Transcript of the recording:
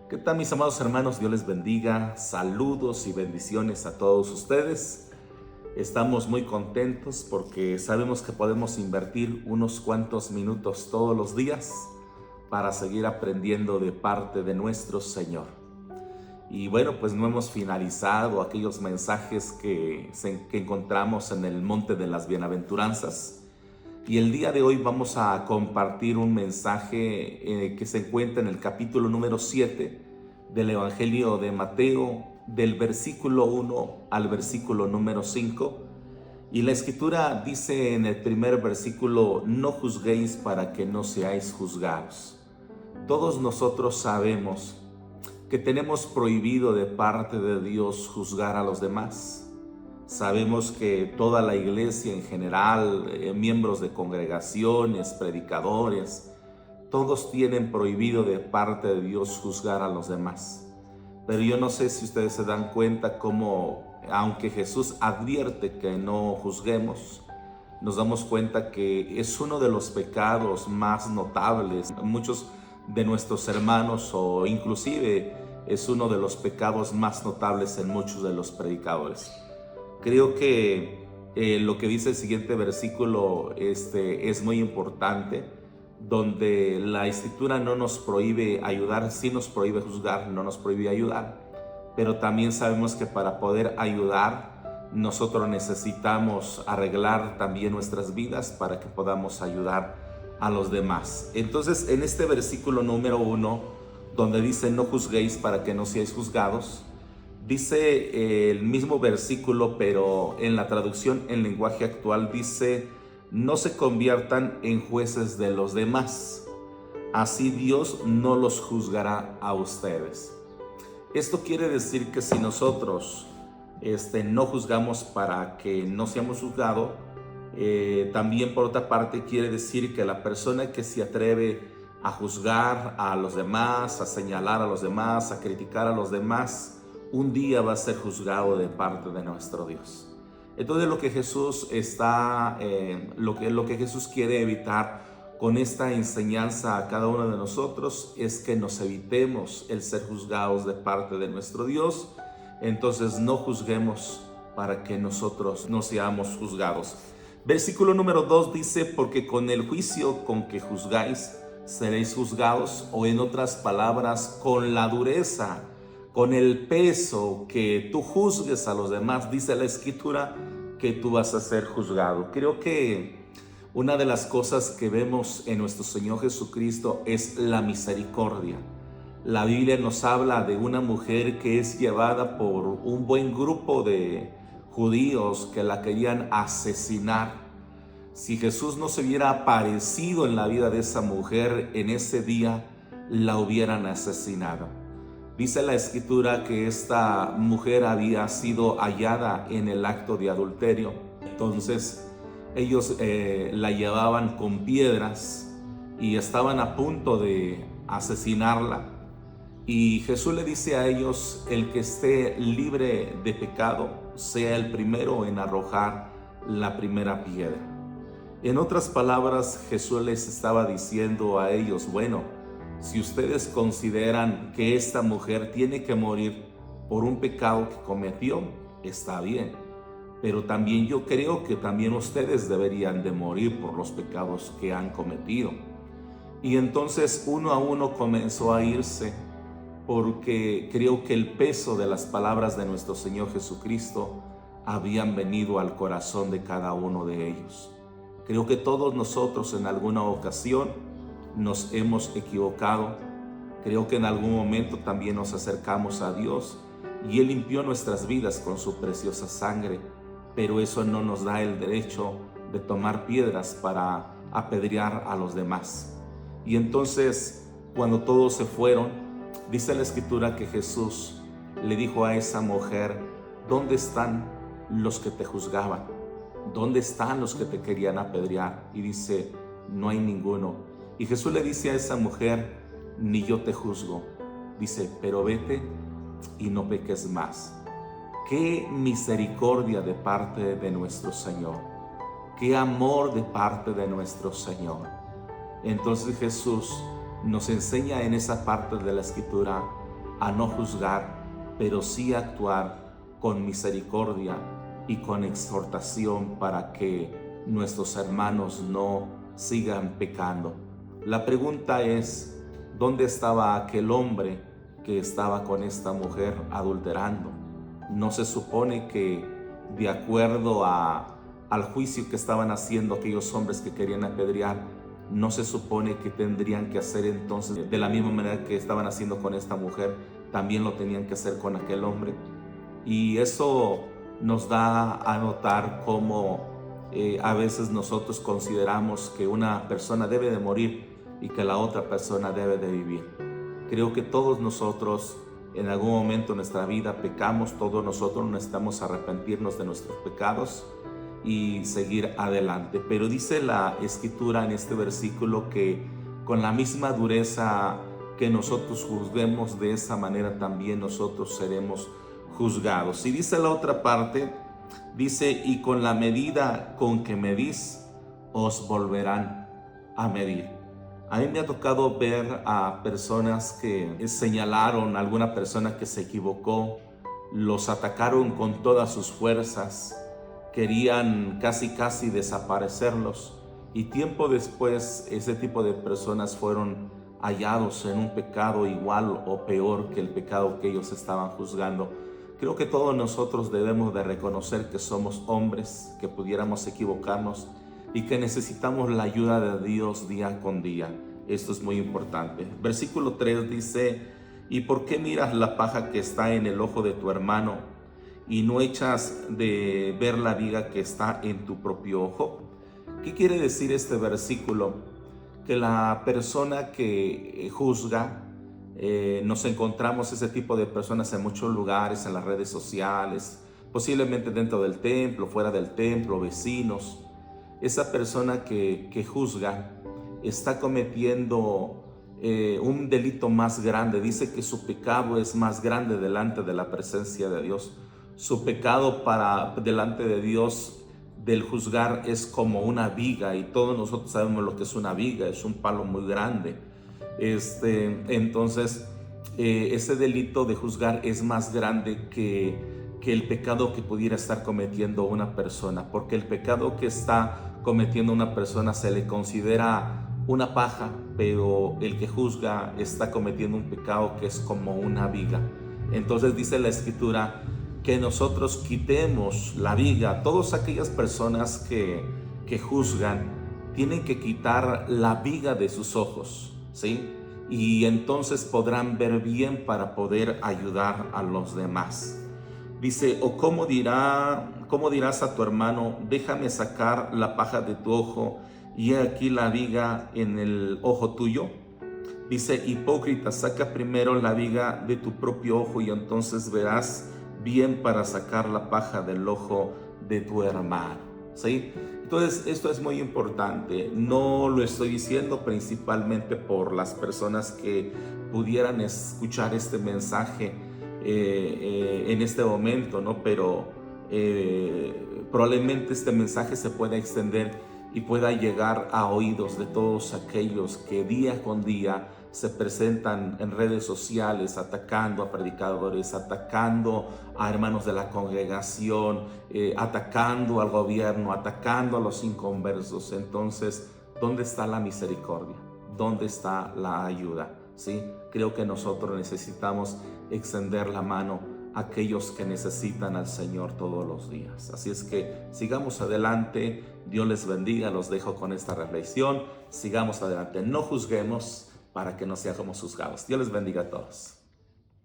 ¿Qué tal, mis amados hermanos? Dios les bendiga. Saludos y bendiciones a todos ustedes. Estamos muy contentos porque sabemos que podemos invertir unos cuantos minutos todos los días para seguir aprendiendo de parte de nuestro Señor. Y bueno, pues no hemos finalizado aquellos mensajes que encontramos en el Monte de las Bienaventuranzas. Y el día de hoy vamos a compartir un mensaje que se encuentra en el capítulo número 7 del Evangelio de Mateo, del versículo 1 al versículo número 5. Y la Escritura dice en el primer versículo: no juzguéis para que no seáis juzgados. Todos nosotros sabemos que tenemos prohibido de parte de Dios juzgar a los demás. Sabemos que toda la iglesia en general, miembros de congregaciones, predicadores, todos tienen prohibido de parte de Dios juzgar a los demás. Pero yo no sé si ustedes se dan cuenta cómo, aunque Jesús advierte que no juzguemos, nos damos cuenta que es uno de los pecados más notables. Muchos de nuestros hermanos, o inclusive es uno de los pecados más notables en muchos de los predicadores. Creo que lo que dice el siguiente versículo es muy importante, donde la Escritura no nos prohíbe ayudar, sí nos prohíbe juzgar, no nos prohíbe ayudar, pero también sabemos que para poder ayudar nosotros necesitamos arreglar también nuestras vidas para que podamos ayudar a los demás. Entonces, en este versículo número 1, donde dice no juzguéis para que no seáis juzgados, dice el mismo versículo, pero en la traducción en lenguaje actual dice: no se conviertan en jueces de los demás, así Dios no los juzgará a ustedes. Esto quiere decir que si nosotros no juzgamos para que no seamos juzgados, también por otra parte quiere decir que la persona que se atreve a juzgar a los demás, a señalar a los demás, a criticar a los demás, un día va a ser juzgado de parte de nuestro Dios. Entonces lo que Jesús lo que Jesús quiere evitar con esta enseñanza a cada uno de nosotros es que nos evitemos el ser juzgados de parte de nuestro Dios. Entonces no juzguemos para que nosotros no seamos juzgados. Versículo número 2 dice: porque con el juicio con que juzgáis seréis juzgados, o en otras palabras, con la dureza, con el peso que tú juzgues a los demás, dice la Escritura que tú vas a ser juzgado. Creo que una de las cosas que vemos en nuestro Señor Jesucristo es la misericordia. La Biblia nos habla de una mujer que es llevada por un buen grupo de judíos que la querían asesinar. Si Jesús no se hubiera aparecido en la vida de esa mujer en ese día, la hubieran asesinado. Dice la Escritura que esta mujer había sido hallada en el acto de adulterio. Entonces ellos la llevaban con piedras y estaban a punto de asesinarla. Y Jesús le dice a ellos: el que esté libre de pecado sea el primero en arrojar la primera piedra. En otras palabras, Jesús les estaba diciendo a ellos: bueno, si ustedes consideran que esta mujer tiene que morir por un pecado que cometió, está bien. Pero también yo creo que también ustedes deberían de morir por los pecados que han cometido. Y entonces uno a uno comenzó a irse, porque creo que el peso de las palabras de nuestro Señor Jesucristo habían venido al corazón de cada uno de ellos. Creo que todos nosotros en alguna ocasión nos hemos equivocado. Creo que en algún momento también nos acercamos a Dios y Él limpió nuestras vidas con su preciosa sangre, pero eso no nos da el derecho de tomar piedras para apedrear a los demás. Y entonces, cuando todos se fueron, dice la Escritura que Jesús le dijo a esa mujer: ¿dónde están los que te juzgaban? ¿Dónde están los que te querían apedrear? Y dice: no hay ninguno. Y Jesús le dice a esa mujer: ni yo te juzgo. Dice: pero vete y no peques más. Qué misericordia de parte de nuestro Señor. Qué amor de parte de nuestro Señor. Entonces Jesús nos enseña en esa parte de la Escritura a no juzgar, pero sí actuar con misericordia y con exhortación para que nuestros hermanos no sigan pecando. La pregunta es, ¿dónde estaba aquel hombre que estaba con esta mujer adulterando? ¿No se supone que de acuerdo al juicio que estaban haciendo aquellos hombres que querían apedrear, no se supone que tendrían que hacer entonces de la misma manera que estaban haciendo con esta mujer, también lo tenían que hacer con aquel hombre? Y eso nos da a notar cómo a veces nosotros consideramos que una persona debe de morir y que la otra persona debe de vivir. Creo que todos nosotros en algún momento de nuestra vida pecamos, todos nosotros necesitamos arrepentirnos de nuestros pecados y seguir adelante. Pero dice la Escritura en este versículo que con la misma dureza que nosotros juzguemos, de esa manera también nosotros seremos juzgados. Y dice la otra parte, dice, y con la medida con que medís, os volverán a medir. A mí me ha tocado ver a personas que señalaron a alguna persona que se equivocó, los atacaron con todas sus fuerzas, querían casi desaparecerlos, y tiempo después ese tipo de personas fueron hallados en un pecado igual o peor que el pecado que ellos estaban juzgando. Creo que todos nosotros debemos de reconocer que somos hombres, que pudiéramos equivocarnos y que necesitamos la ayuda de Dios día con día. Esto es muy importante. Versículo 3 dice, ¿y por qué miras la paja que está en el ojo de tu hermano y no echas de ver la viga que está en tu propio ojo? ¿Qué quiere decir este versículo? Que la persona que juzga, nos encontramos ese tipo de personas en muchos lugares, en las redes sociales, posiblemente dentro del templo, fuera del templo, vecinos. Esa persona que juzga está cometiendo un delito más grande. Dice que su pecado es más grande delante de la presencia de Dios. Su pecado delante de Dios del juzgar es como una viga, y todos nosotros sabemos lo que es una viga, es un palo muy grande. Entonces, ese delito de juzgar es más grande que el pecado que pudiera estar cometiendo una persona, porque el pecado que está cometiendo una persona se le considera una paja, pero el que juzga está cometiendo un pecado que es como una viga. Entonces dice la Escritura que nosotros quitemos la viga. Todas aquellas personas que juzgan tienen que quitar la viga de sus ojos, ¿sí? Y entonces podrán ver bien para poder ayudar a los demás. Dice, o ¿cómo dirás a tu hermano, déjame sacar la paja de tu ojo y he aquí la viga en el ojo tuyo? Dice, hipócrita, saca primero la viga de tu propio ojo y entonces verás bien para sacar la paja del ojo de tu hermano, ¿sí? Entonces, esto es muy importante. No lo estoy diciendo principalmente por las personas que pudieran escuchar este mensaje en este momento, ¿no? Pero probablemente este mensaje se pueda extender y pueda llegar a oídos de todos aquellos que día con día se presentan en redes sociales atacando a predicadores, atacando a hermanos de la congregación, atacando al gobierno, atacando a los inconversos. Entonces, ¿dónde está la misericordia? ¿Dónde está la ayuda? ¿Sí? Creo que nosotros necesitamos extender la mano a aquellos que necesitan al Señor todos los días. Así es que sigamos adelante. Dios les bendiga. Los dejo con esta reflexión. Sigamos adelante. No juzguemos para que no seamos juzgados. Dios les bendiga a todos.